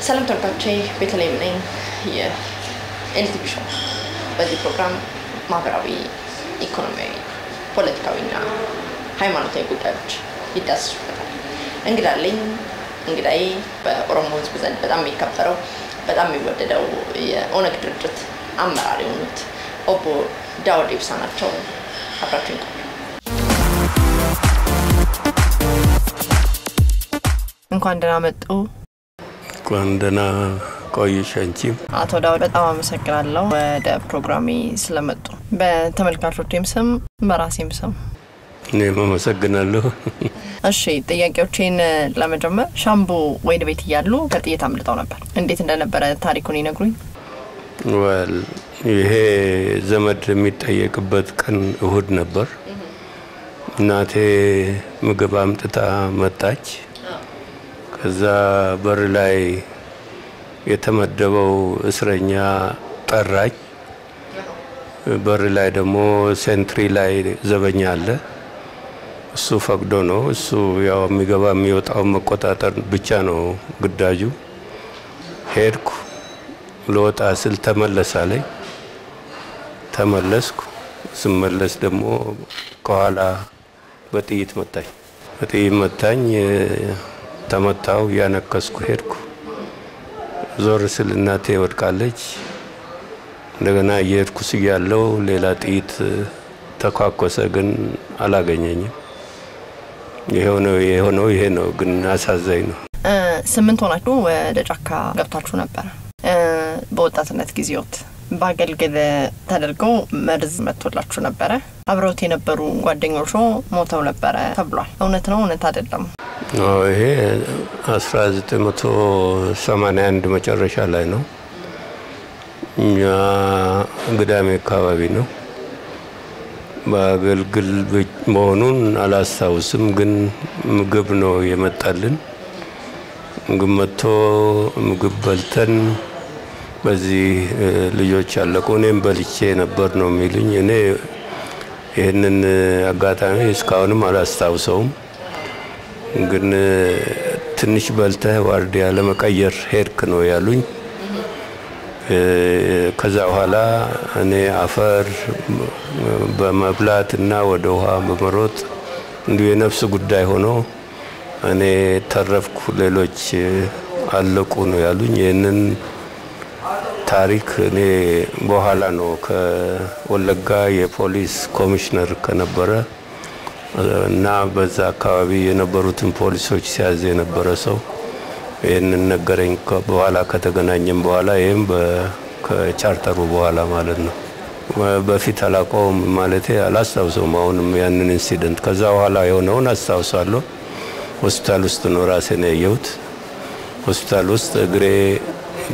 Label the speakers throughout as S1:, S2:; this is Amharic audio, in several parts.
S1: ሰላም ተወዳጆቼ ቤተልሔም ነኝ የኤልቲቪ ሾው በዚህ ፕሮግራም ማህበራዊ ኢኮኖሚያዊ ፖለቲካዊና ሃይማኖታዊ ጉዳዮች ይዳሰሱበታል እንግዳዬ በኦሮሞ ህዝብ ዘንድ በጣም የሚከበረው በጣም የሚወደደው የኦነግ ድርጅት አመራር የሆኑት ኦቦ ዳውድ ኢብሳ ናቸው አብራችሁን ቆዩ እንኳን ደህና መጡ
S2: ኳንደና ቆይሻንቺም
S1: አቶ ዳውድ በጣም አመሰግናለሁ ወደ ፕሮግራሜ ስለመጡ በተመልካቾቼም ስም በራሴም ስም
S2: እኔም አመሰግናለሁ
S1: እሺ ጥያቄዎችን ለመጀመር ሻምቡ ወይድ ቤት ይያሉ ከጥይት አምልጠው ነበር እንዴት እንደነበረ ታሪኩን ይነግሩኝ
S2: ወል ይሄ ዘመድ የሚጠየቅበት ቀን እሁድ ነበር እናቴ ምግብ አምጥታ መጣች ከዛ በር ላይ የተመደበው እስረኛ ጠራኝ በር ላይ ደግሞ ሴንትሪ ላይ ዘበኛ አለ እሱ ፈቅዶ ነው እሱ ያው የሚገባ የሚወጣው መቆጣጠር ብቻ ነው ግዳጁ ሄድኩ ለወጣ ስል ተመለሳለኝ ተመለስኩ ስመለስ ደግሞ ከኋላ በጥይት መታኝ ተመታው ያነከስኩ ሄድኩ ዞር ስል እናቴ ወድቃለች እንደገና የሄድኩ ሲያለው ሌላ ጥይት ተኳኮሰ ግን አላገኘኝም ይሄ ነው ግን አሳዛኝ ነው
S1: 8 ሆናችሁ ወደ ጫካ ገብታችሁ ነበር በወጣትነት ጊዜዎት ባገልግል ተደርገው መርዝ መጥቶላችሁ ነበር አብሮት የነበሩ ጓደኞቹ ሞተው ነበር ተብሏል እውነት ነው እውነት አይደለም
S2: ይሄ 1981 መጨረሻ ላይ ነው ግዳሜ አካባቢ ነው ባገልግል መሆኑን አላስታውስም ግን ምግብ ነው የመጣልን ምግብ በልተን በዚህ ልጆች አለቁ እኔም በልቼ ነበር ነው የሚሉኝ እኔ ይሄንን አጋጣሚ እስካሁንም አላስታውሰውም ግን ትንሽ በልተህ ዋርዲያ ለመቀየር ሄድክ ነው ያሉኝ ከዛ በኋላ እኔ አፈር በመብላትና ወደ ውሃ በመሮጥ እንዲሁ የነፍስ ጉዳይ ሆኖ እኔ ተረፍኩ ሌሎች አለቁ ነው ያሉኝ ይሄንን ታሪክ እኔ በኋላ ነው ከወለጋ የፖሊስ ኮሚሽነር ከነበረ እና በዛ አካባቢ የነበሩትን ፖሊሶች ሲያዝ የነበረ ሰው ይሄንን ነገረኝ በኋላ ከተገናኘን በኋላ ይሄም ከቻርተሩ በኋላ ማለት ነው በፊት አላቆም ማለቴ አላስታውሰውም አሁንም ያንን ኢንሲደንት ከዛ በኋላ የሆነውን አስታውሳለሁ ሆስፒታል ውስጥ ነው ራሴን ያየሁት ሆስፒታል ውስጥ እግሬ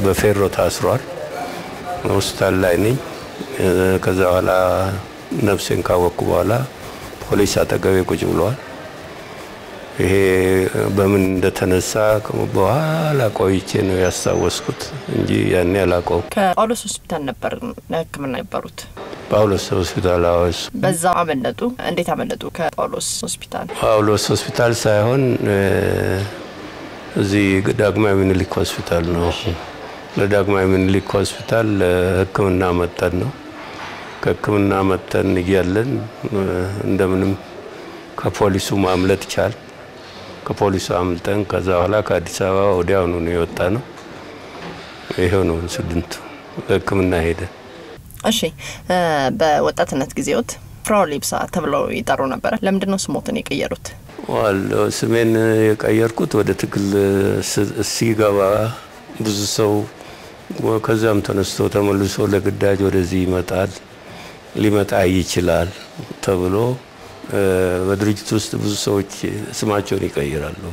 S2: በፌሮ ታስሯል ሆስፒታል ላይ ነኝ ከዛ በኋላ ነፍሴን ካወቅኩ በኋላ ፖሊስ አጠገቤ ቁጭ ብሏል ይሄ በምን እንደተነሳ በኋላ ቆይቼ ነው ያስታወስኩት እንጂ ያኔ አላቆም
S1: ከጳውሎስ ሆስፒታል ነበር ለህክምና የነበሩት
S2: ጳውሎስ ሆስፒታል አወስ
S1: በዛ አመለጡ እንዴት አመለጡ ከጳውሎስ
S2: ሆስፒታል ሳይሆን እዚህ ዳግማዊ ምኒልክ ሆስፒታል ነው ለዳግማዊ ምኒልክ ሆስፒታል ህክምና መጣን ነው ከህክምና መጣን ይያለን እንደምንም ከፖሊሱ ማምለጥ ቻል ከፖሊሱ አምልጠን ከዛ በኋላ ከአዲስ አበባ ወዲያው ነው የወጣነው ይሄው ነው ስድንቱ ህክምና ሄደ
S1: እሺ በወጣትነት ጊዜዎት ፍራኦል ኢብሳ ተብለው ይጠሩ ነበር ለምንድን ነው ስሞትን የቀየሩት
S2: ስሜን የቀየርኩት ወደ ትግል ሲገባ ብዙ ሰው ከዛም ተነስቶ ተመልሶ ለግዳጅ ወደዚህ ይመጣል ሊመጣ ይችላል ተብሎ በድርጅት ውስጥ ብዙ ሰዎች ስማቸውን ይቀይራሉ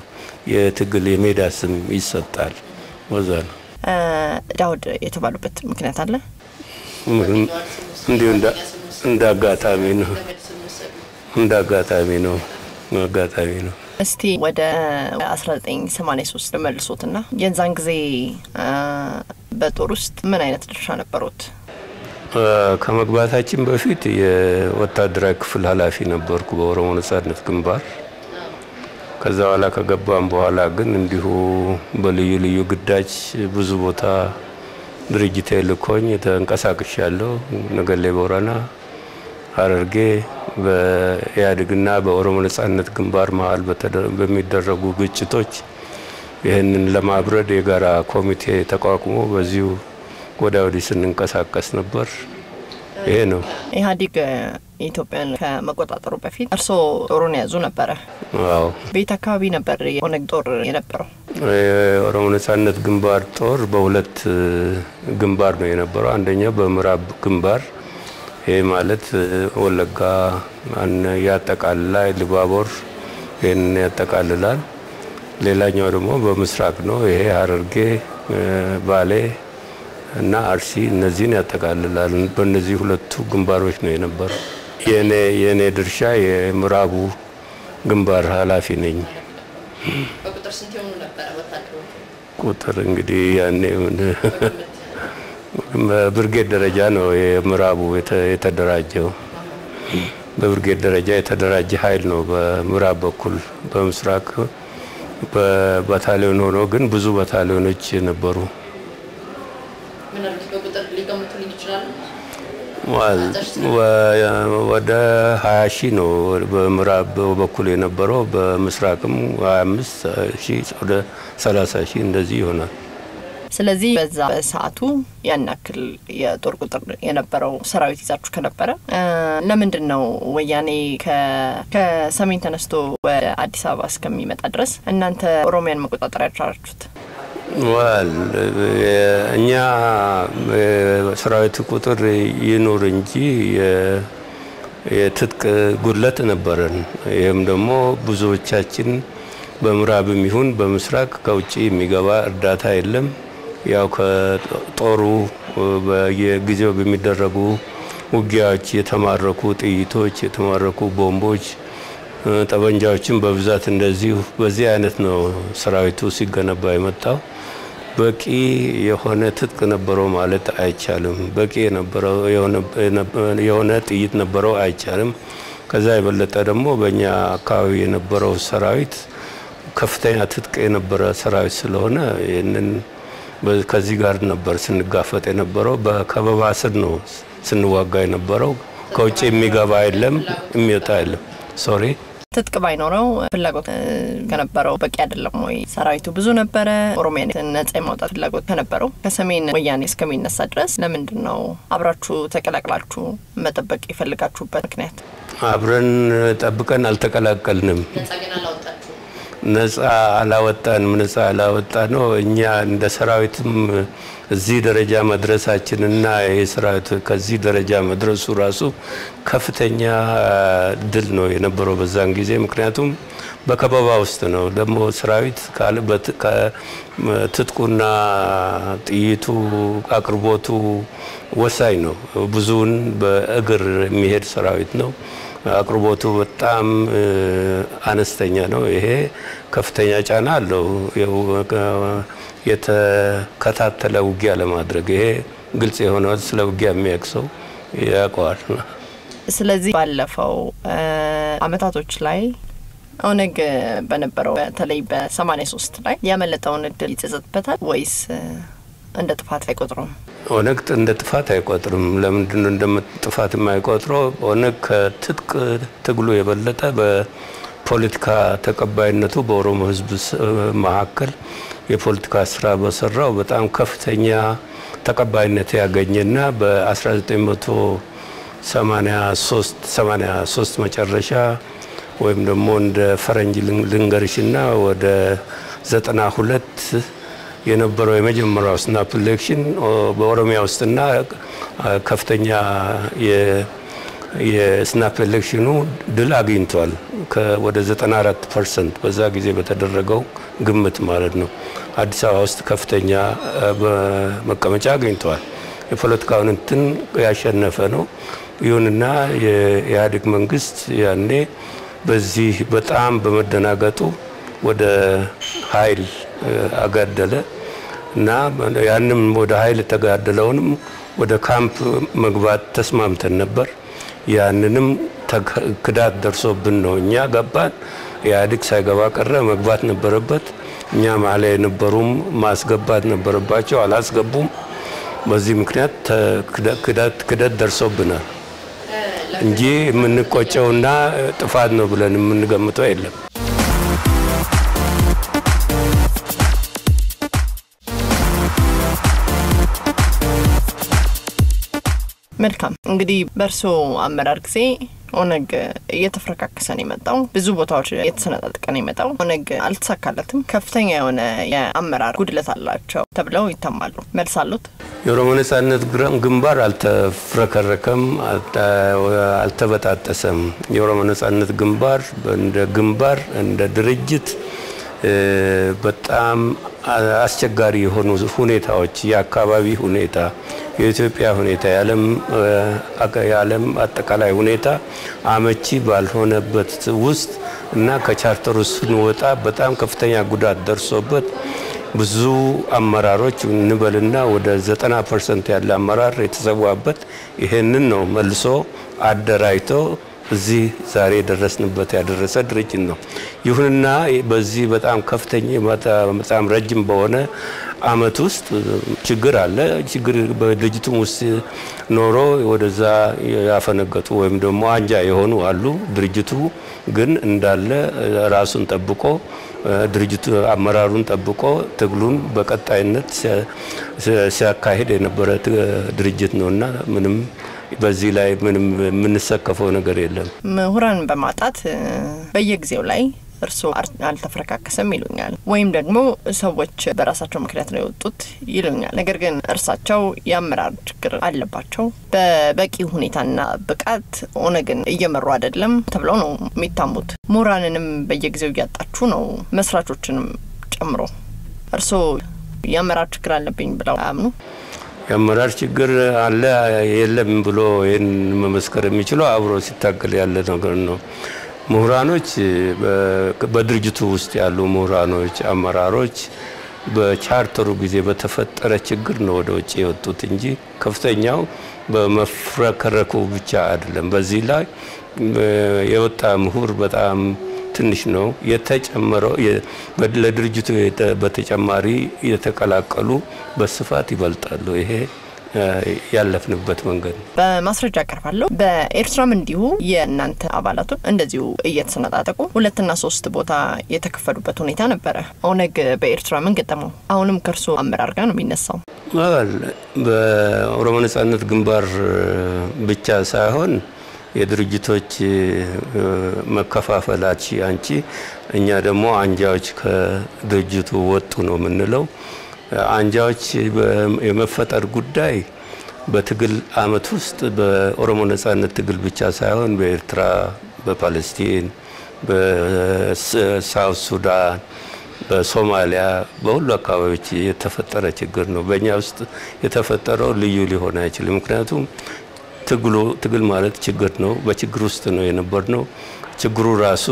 S2: የትግል የሜዳ ስም ይሰጣል ወዛ ነው
S1: ዳውድ የተባሉበት ምክንያት አለ
S2: እንዲሁ እንዳጋጣሚ ነው
S1: እስቲ ወደ 1983 መልሶትና የዛን ጊዜ በጦር ውስጥ ምን አይነት ድርሻ ነበሩት?
S2: ከመግባታችን በፊት የወታደራዊ ክፍል ኃላፊ ነበርኩ በኦሮሞ ነጻነት ግንባር። ከዛ በኋላ ከገባን በኋላ ግን እንዲሁ በልዩ ልዩ ግዳጅ ብዙ ቦታ ድርጅቴ ልኮኝ ተንቀሳቅሻለሁ። ነገሌ ቦረና፣ ሐረርጌ በኢህአዴግና በኦሮሞ ነጻነት ግንባር መሃል በሚደረጉ ግጭቶች ይህንን ለማብረድ የጋራ ኮሚቴ ተቋቁሞ በዚሁ ወዲህ ስንንቀሳቀስ ነበር። ይሄ ነው።
S1: ኢህአዴግ ኢትዮጵያን ከመቆጣጠሩ በፊት እርሶ ጦሩን ያዙ ነበር?
S2: አዎ።
S1: ቤት አካባቢ ነበር ኦነግ ጦር የነበረው?
S2: የኦሮሞ ነጻነት ግንባር ጦር በሁለት ግንባር ነው የነበረው። አንደኛው በምዕራብ ግንባር ይሄ ማለት ወለጋ ያጠቃልላል፣ ኢሉባቦር ይሄን ያጠቃልላል። ሌላኛው ደግሞ በምስራቅ ነው። ይሄ ሐረርጌ፣ ባሌ እና አርሲ እነዚህን ያጠቃልላል። በእነዚህ ሁለቱ ግንባሮች ነው የነበረው። የኔ ድርሻ የምዕራቡ ግንባር ኃላፊ ነኝ።
S1: በቁጥር ስንት ይሆኑ ነበር ወታደሮቹ?
S2: ቁጥር እንግዲህ ያኔ በብርጌድ ደረጃ ነው የምዕራቡ የተደራጀው። በብርጌድ ደረጃ የተደራጀ ኃይል ነው በምዕራብ በኩል። በምስራቅ በባታሊዮን ሆኖ ግን ብዙ ባታሊዮኖች ነበሩ።
S1: ምናልባት በቁጥር ሊገምቱልኝ ይችላሉ?
S2: ወደ 20 ሺህ ነው በምዕራብ በኩል የነበረው። በምስራቅም 25 ሺህ ወደ 30 ሺህ እንደዚህ ይሆናል።
S1: ስለዚህ በዛ በሰዓቱ ያናክል የጦር ቁጥር የነበረው ሰራዊት ይዛችሁ ከነበረ ለምንድነው ወያኔ ከሰሜን ተነስቶ ወደ አዲስ አበባ እስከሚመጣ ድረስ እናንተ ኦሮሚያን መቆጣጠር ያቻላችሁት? እኛ
S2: ሰራዊት ቁጥር ይኖር እንጂ የትጥቅ ጉድለት ነበረን። ይሄም ደግሞ ብዙዎቻችን በምዕራብም ይሁን በምስራቅ ከውጪ የሚገባ እርዳታ የለም። ያው ከጦሩ በየጊዜው በሚደረጉ ውጊያዎች የተማረኩ ጥይቶች፣ የተማረኩ ቦምቦች፣ ጠበንጃዎችን በብዛት እንደዚህ በዚህ አይነት ነው ሰራዊቱ ሲገነባ የመጣው። በቂ የሆነ ትጥቅ ነበረው ማለት አይቻልም። በቂ የሆነ ጥይት ነበረው አይቻልም። ከዛ የበለጠ ደግሞ በእኛ አካባቢ የነበረው ሰራዊት ከፍተኛ ትጥቅ የነበረ ሰራዊት ስለሆነ ይህንን ከዚህ ጋር ነበር ስንጋፈጥ የነበረው። በከበባ ስር ነው ስንዋጋ የነበረው። ከውጭ የሚገባ የለም፣ የሚወጣ የለም። ሶሪ
S1: ትጥቅ ባይኖረው ፍላጎት ከነበረው በቂ አይደለም ወይ? ሰራዊቱ ብዙ ነበረ። ኦሮሚያን ነጻ የማውጣት ፍላጎት ከነበረው ከሰሜን ወያኔ እስከሚነሳ ድረስ ለምንድነው አብራችሁ ተቀላቅላችሁ መጠበቅ ይፈልጋችሁበት ምክንያት?
S2: አብረን ጠብቀን አልተቀላቀልንም። ነጻ አላወጣ ነው። እኛ እንደ ሰራዊትም እዚህ ደረጃ መድረሳችንና የሰራዊት ከዚህ ደረጃ መድረሱ ራሱ ከፍተኛ ድል ነው የነበረው በዛን ጊዜ። ምክንያቱም በከበባ ውስጥ ነው። ደግሞ ሰራዊት ትጥቁና ጥይቱ አቅርቦቱ ወሳኝ ነው። ብዙውን በእግር የሚሄድ ሰራዊት ነው። አቅርቦቱ በጣም አነስተኛ ነው። ይሄ ከፍተኛ ጫና አለው የተከታተለ ውጊያ ለማድረግ። ይሄ ግልጽ የሆነ ስለ ውጊያ የሚያክሰው ያቋል። ስለዚህ
S1: ባለፈው አመታቶች ላይ ኦነግ በነበረው በተለይ በ83 ላይ ያመለጠውን እድል ይጸጸትበታል ወይስ እንደ ጥፋት አይቆጥሩም?
S2: ኦነግ እንደ ጥፋት አይቆጥርም። ለምንድነው እንደ ጥፋት የማይቆጥረው? ኦነግ ከትጥቅ ትግሉ የበለጠ በፖለቲካ ተቀባይነቱ በኦሮሞ ሕዝብ መካከል የፖለቲካ ስራ በሰራው በጣም ከፍተኛ ተቀባይነት ያገኘና በ1983 መጨረሻ ወይም ደግሞ እንደ ፈረንጅ ልንገርሽና ወደ 92 የነበረው የመጀመሪያው ስናፕ ኢሌክሽን በኦሮሚያ ውስጥና ከፍተኛ የስናፕ ኢሌክሽኑ ድል አግኝቷል። ወደ 94% በዛ ጊዜ በተደረገው ግምት ማለት ነው። አዲስ አበባ ውስጥ ከፍተኛ መቀመጫ አግኝቷል። የፖለቲካውን እንትን ያሸነፈ ነው። ይሁንና የኢህአዴግ መንግስት ያኔ በዚህ በጣም በመደናገጡ ወደ ኃይል አጋደለ። እና ያንም ወደ ኃይል ተጋደለውንም ወደ ካምፕ መግባት ተስማምተን ነበር። ያንንም ክዳት ደርሶብን ነው እኛ ገባን። ኢህአዴግ ሳይገባ ቀረ። መግባት ነበረበት። እኛ ማለ የነበሩም ማስገባት ነበረባቸው፣ አላስገቡም። በዚህ ምክንያት ክዳት ደርሶብናል እንጂ የምንቆጨውና ጥፋት ነው ብለን የምንገምተው የለም።
S1: መልካም እንግዲህ በርሶ አመራር ጊዜ ኦነግ እየተፈረካከሰን የመጣው ብዙ ቦታዎች እየተሰነጣጥቀን የመጣው ኦነግ አልተሳካለትም፣ ከፍተኛ የሆነ የአመራር ጉድለት አላቸው ተብለው ይተማሉ። መልስ አሉት?
S2: የኦሮሞ ነጻነት ግንባር አልተፍረከረከም፣ አልተበጣጠሰም። የኦሮሞ ነጻነት ግንባር እንደ ድርጅት በጣም አስቸጋሪ የሆኑ ሁኔታዎች፣ የአካባቢ ሁኔታ፣ የኢትዮጵያ ሁኔታ፣ የዓለም አጠቃላይ ሁኔታ አመቺ ባልሆነበት ውስጥ እና ከቻርተሩ ስንወጣ በጣም ከፍተኛ ጉዳት ደርሶበት ብዙ አመራሮች እንበልና ወደ 90% ያለ አመራር የተሰዋበት ይሄንን ነው መልሶ አደራጅቶ እዚህ ዛሬ ደረስንበት ያደረሰ ድርጅት ነው። ይሁንና በዚህ በጣም ከፍተኛ በጣም ረጅም በሆነ አመት ውስጥ ችግር አለ። ችግር በድርጅቱ ውስጥ ኖሮ ወደዛ ያፈነገጡ ወይም ደግሞ አንጃ የሆኑ አሉ። ድርጅቱ ግን እንዳለ ራሱን ጠብቆ ድርጅቱ አመራሩን ጠብቆ ትግሉን በቀጣይነት ሲያካሂድ የነበረ ድርጅት ነውና ምንም በዚህ ላይ ምንም የምንሰከፈው ነገር የለም።
S1: ምሁራን በማጣት በየጊዜው ላይ እርሶ አልተፈረካከሰም ይሉኛል፣ ወይም ደግሞ ሰዎች በራሳቸው ምክንያት ነው የወጡት ይሉኛል። ነገር ግን እርሳቸው የአመራር ችግር አለባቸው፣ በበቂ ሁኔታና ብቃት ኦነግን እየመሩ አይደለም ተብለው ነው የሚታሙት። ምሁራንንም በየጊዜው እያጣችሁ ነው፣ መስራቾችንም ጨምሮ። እርሶ የአመራር ችግር አለብኝ ብለው አያምኑ?
S2: የአመራር ችግር አለ የለም ብሎ ይሄን መመስከር የሚችለው አብሮ ሲታገል ያለ ነገር ነው። ምሁራኖች በድርጅቱ ውስጥ ያሉ ምሁራኖች አመራሮች በቻርተሩ ጊዜ በተፈጠረ ችግር ነው ወደ ውጭ የወጡት እንጂ ከፍተኛው በመፍረከረኩ ብቻ አይደለም። በዚህ ላይ የወጣ ምሁር በጣም ትንሽ ነው። የተጨመረው ለድርጅቱ በተጨማሪ የተቀላቀሉ በስፋት ይበልጣሉ። ይሄ ያለፍንበት መንገድ ነው።
S1: በማስረጃ ቀርባለሁ። በኤርትራም እንዲሁ የእናንተ አባላቱ እንደዚሁ እየተሰነጣጠቁ 2 እና 3 ቦታ የተከፈሉበት ሁኔታ ነበረ። ኦነግ በኤርትራ ምን ገጠመው? አሁንም ከርሶ አመራር ጋር ነው የሚነሳው?
S2: በኦሮሞ ነጻነት ግንባር ብቻ ሳይሆን የድርጅቶች መከፋፈላችን አንቺ እኛ ደግሞ አንጃዎች ከድርጅቱ ወጡ ነው የምንለው። አንጃዎች የመፈጠር ጉዳይ በትግል አመት ውስጥ በኦሮሞ ነጻነት ትግል ብቻ ሳይሆን በኤርትራ፣ በፓለስቲን፣ በሳውት ሱዳን፣ በሶማሊያ በሁሉ አካባቢዎች የተፈጠረ ችግር ነው። በእኛ ውስጥ የተፈጠረው ልዩ ሊሆን አይችልም። ምክንያቱም ትግል ማለት ችግር ነው። በችግር ውስጥ ነው የነበርነው። ችግሩ ራሱ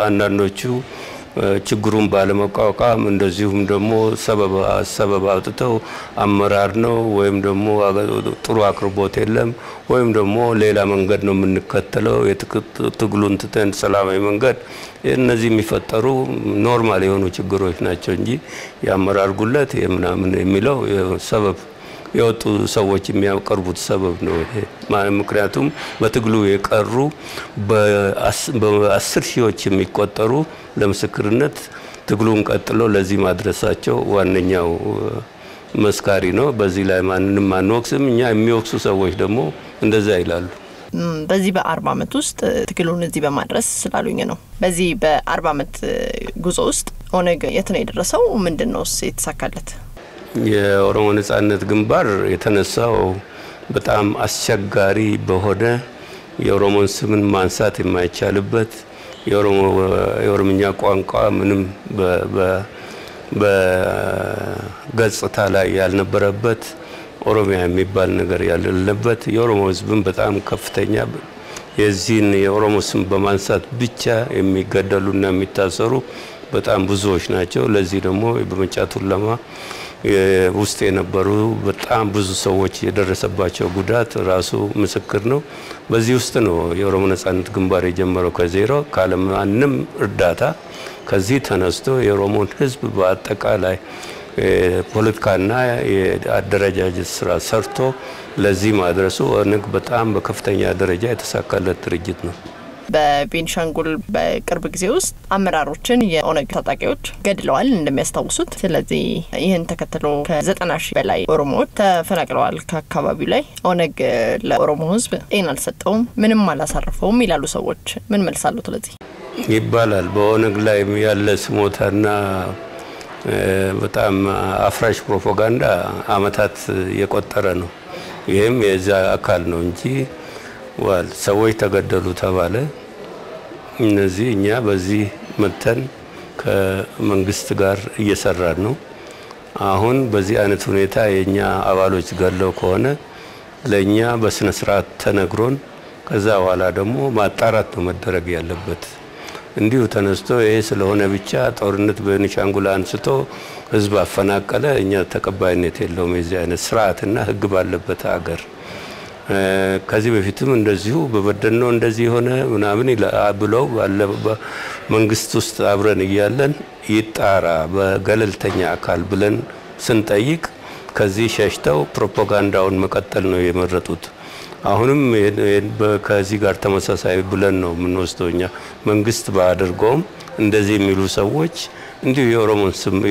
S2: አንዳንዶቹ ችግሩን ባለመቋቋም እንደዚሁም ደግሞ ሰበብ አውጥተው አመራር ነው ወይም ደግሞ ጥሩ አቅርቦት የለም ወይም ደግሞ ሌላ መንገድ ነው የምንከተለው የትግሉን ትተን ሰላማዊ መንገድ እነዚህ የሚፈጠሩ ኖርማል የሆኑ ችግሮች ናቸው እንጂ የአመራር ጉለት የምናምን የሚለው ሰበብ የወጡ ሰዎች የሚያቀርቡት ሰበብ ነው ይሄ። ምክንያቱም በትግሉ የቀሩ በ10 ሺዎች የሚቆጠሩ ለምስክርነት ትግሉን ቀጥሎ ለዚህ ማድረሳቸው ዋነኛው መስካሪ ነው። በዚህ ላይ ማንንም አንወቅስም። እኛ የሚወቅሱ ሰዎች ደግሞ እንደዛ ይላሉ።
S1: በዚህ በ40 አመት ውስጥ ትግሉን እዚህ በማድረስ ስላሉኝ ነው። በዚህ በ40 አመት ጉዞ ውስጥ ኦነግ የት ነው የደረሰው? ምንድነው የተሳካለት?
S2: የኦሮሞ ነጻነት ግንባር የተነሳው በጣም አስቸጋሪ በሆነ የኦሮሞን ስምን ማንሳት የማይቻልበት የኦሮምኛ ቋንቋ ምንም በገጽታ ላይ ያልነበረበት ኦሮሚያ የሚባል ነገር ያለበት የኦሮሞ ህዝብን በጣም ከፍተኛ የዚህን የኦሮሞ ስም በማንሳት ብቻ የሚገደሉና የሚታሰሩ በጣም ብዙዎች ናቸው። ለዚህ ደግሞ በመጫቱ ለማ ውስጥ የነበሩ በጣም ብዙ ሰዎች የደረሰባቸው ጉዳት ራሱ ምስክር ነው። በዚህ ውስጥ ነው የኦሮሞ ነጻነት ግንባር የጀመረው ከዜሮ ካለማንም እርዳታ ከዚህ ተነስቶ የኦሮሞን ህዝብ በአጠቃላይ ፖለቲካና የአደረጃጀት ስራ ሰርቶ ለዚህ ማድረሱ ኦነግ በጣም በከፍተኛ ደረጃ የተሳካለት ድርጅት ነው።
S1: በቤንሻንጉል በቅርብ ጊዜ ውስጥ አመራሮችን የኦነግ ታጣቂዎች ገድለዋል እንደሚያስታውሱት። ስለዚህ ይህን ተከትሎ ከ90,000 በላይ ኦሮሞዎች ተፈናቅለዋል ከአካባቢው ላይ። ኦነግ ለኦሮሞ ህዝብ ጤና አልሰጠውም፣ ምንም አላሳረፈውም ይላሉ ሰዎች። ምን መልሳሉ ለዚህ?
S2: ይባላል በኦነግ ላይ ያለ ስሞታና በጣም አፍራሽ ፕሮፓጋንዳ አመታት የቆጠረ ነው። ይሄም የዛ አካል ነው እንጂ ሰዎች ተገደሉ ተባለ። እነዚህ እኛ በዚህ መተን ከመንግስት ጋር እየሰራን ነው። አሁን በዚህ አይነት ሁኔታ የኛ አባሎች ገለው ከሆነ ለኛ በስነ ስርዓት ተነግሮን ከዛ በኋላ ደግሞ ማጣራት ነው መደረግ ያለበት። እንዲሁ ተነስቶ ይሄ ስለሆነ ብቻ ጦርነት በቤንሻንጉል አንስቶ ህዝብ አፈናቀለ እኛ ተቀባይነት የለውም የዚህ አይነት ስርዓትና ህግ ባለበት ሀገር። ከዚህ በፊትም እንደዚሁ በበደኖ እንደዚህ ሆነ ምናምን ብለው መንግስት ውስጥ አብረን እያለን ይጣራ በገለልተኛ አካል ብለን ስንጠይቅ ከዚህ ሸሽተው ፕሮፓጋንዳውን መቀጠል ነው የመረጡት። አሁንም ከዚህ ጋር ተመሳሳይ ብለን ነው የምንወስደውኛ። መንግስት ባደርገውም እንደዚህ የሚሉ ሰዎች እንዲሁ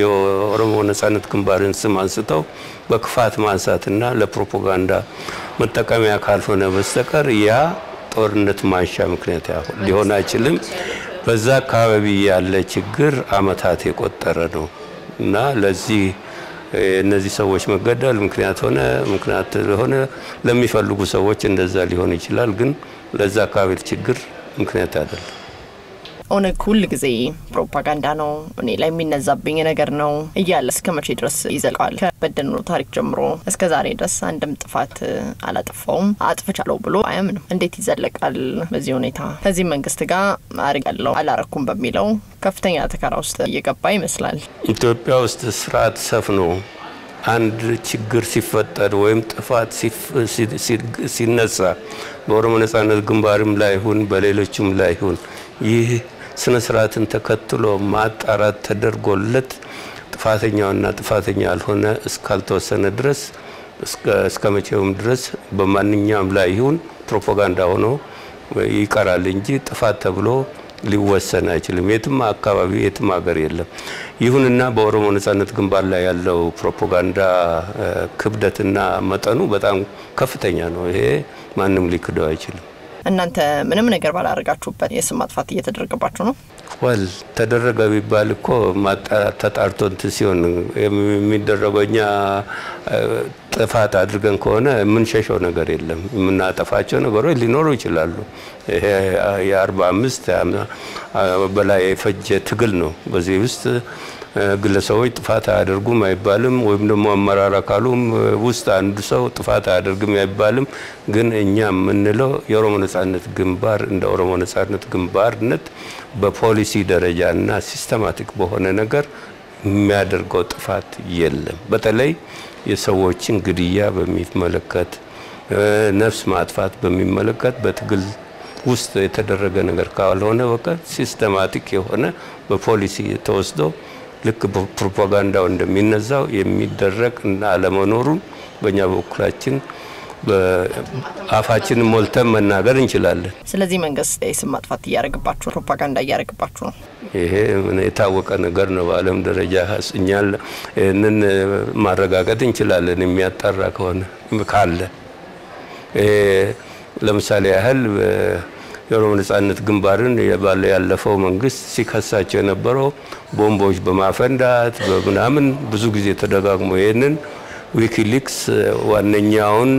S2: የኦሮሞ ነጻነት ግንባርን ስም አንስተው በክፋት ማንሳትና ለፕሮፓጋንዳ መጠቀሚያ ካልሆነ በስተቀር ያ ጦርነት ማንሻ ምክንያት ሊሆን አይችልም። በዛ አካባቢ ያለ ችግር አመታት የቆጠረ ነው እና ለዚህ እነዚህ ሰዎች መገደል ምክንያት ሆነ ለሚፈልጉ ሰዎች እንደዛ ሊሆን ይችላል፣ ግን ለዛ አካባቢ ችግር ምክንያት አይደለም።
S1: ኦነግ ሁሉ ጊዜ ፕሮፓጋንዳ ነው እኔ ላይ የሚነዛብኝ ነገር ነው እያለ እስከመቼ ድረስ ይዘልቃል? ከበደኖ ታሪክ ጀምሮ እስከ ዛሬ ድረስ አንድም ጥፋት አላጠፋውም አጥፍቻለሁ ብሎ አያምንም። እንዴት ይዘለቃል በዚህ ሁኔታ? ከዚህ መንግስት ጋር አርጋለሁ አላረኩም በሚለው ከፍተኛ ተከራ ውስጥ እየገባ ይመስላል።
S2: ኢትዮጵያ ውስጥ ስርዓት ሰፍኖ አንድ ችግር ሲፈጠር ወይም ጥፋት ሲነሳ በኦሮሞ ነጻነት ግንባርም ላይ ይሁን በሌሎችም ላይ ይሁን ይህ ስነ ስርዓትን ተከትሎ ማጣራት ተደርጎለት ጥፋተኛውና ጥፋተኛ ያልሆነ እስካልተወሰነ ድረስ እስከመቼውም ድረስ በማንኛውም ላይ ይሁን ፕሮፓጋንዳ ሆኖ ይቀራል እንጂ ጥፋት ተብሎ ሊወሰን አይችልም። የትም አካባቢ የትም ሀገር የለም። ይሁንና በኦሮሞ ነጻነት ግንባር ላይ ያለው ፕሮፓጋንዳ ክብደትና መጠኑ በጣም ከፍተኛ ነው። ይሄ ማንም ሊክደው አይችልም።
S1: እናንተ ምንም ነገር ባላረጋችሁበት የስም ማጥፋት እየተደረገባችሁ ነው?
S2: ተደረገ ቢባል እኮ ተጣርቶ ሲሆን የሚደረገውኛ ጥፋት አድርገን ከሆነ ምን ሸሽው ነገር የለም። ምናጠፋቸው ነገሮች ሊኖሩ ይችላሉ። ይሄ የ45 በላይ የፈጀ ትግል ነው። በዚህ ውስጥ ግለሰቦች ጥፋት አያደርጉም አይባልም፣ ወይም ደግሞ አመራር አካሉም ውስጥ አንድ ሰው ጥፋት አያደርግም አይባልም። ግን እኛ የምንለው የኦሮሞ ነጻነት ግንባር እንደ ኦሮሞ ነጻነት ግንባርነት በፖሊሲ ደረጃና ሲስተማቲክ በሆነ ነገር የሚያደርገው ጥፋት የለም። በተለይ የሰዎችን ግድያ በሚመለከት ነፍስ ማጥፋት በሚመለከት በትግል ውስጥ የተደረገ ነገር ካልሆነ በቃ ሲስተማቲክ የሆነ በፖሊሲ ተወስዶ ልክ በፕሮፓጋንዳው እንደሚነዛው የሚደረግ እና አለመኖሩን በእኛ በኩላችን በአፋችን ሞልተን መናገር እንችላለን። ስለዚህ
S1: መንግስት የስም ማጥፋት እያደረገባችሁ ፕሮፓጋንዳ እያደረገባችሁ ነው።
S2: ይሄ የታወቀ ነገር ነው በዓለም ደረጃ። እኛ እነን ማረጋገጥ እንችላለን የሚያጣራ ከሆነ ካለ። ለምሳሌ ያህል የኦሮሞ ነጻነት ግንባርን ያለፈው መንግስት ሲከሳቸው የነበረው ቦምቦች በማፈንዳት በምናምን ብዙ ጊዜ ተደጋግሞ ይሄንን ዊኪሊክስ ዋነኛውን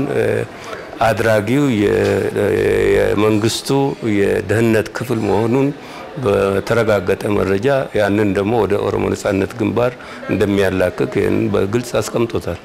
S2: አድራጊው የመንግስቱ የደህንነት ክፍል መሆኑን በተረጋገጠ መረጃ ያንን ደግሞ ወደ ኦሮሞ ነጻነት ግንባር እንደሚያላክክ በግልጽ አስቀምጦታል።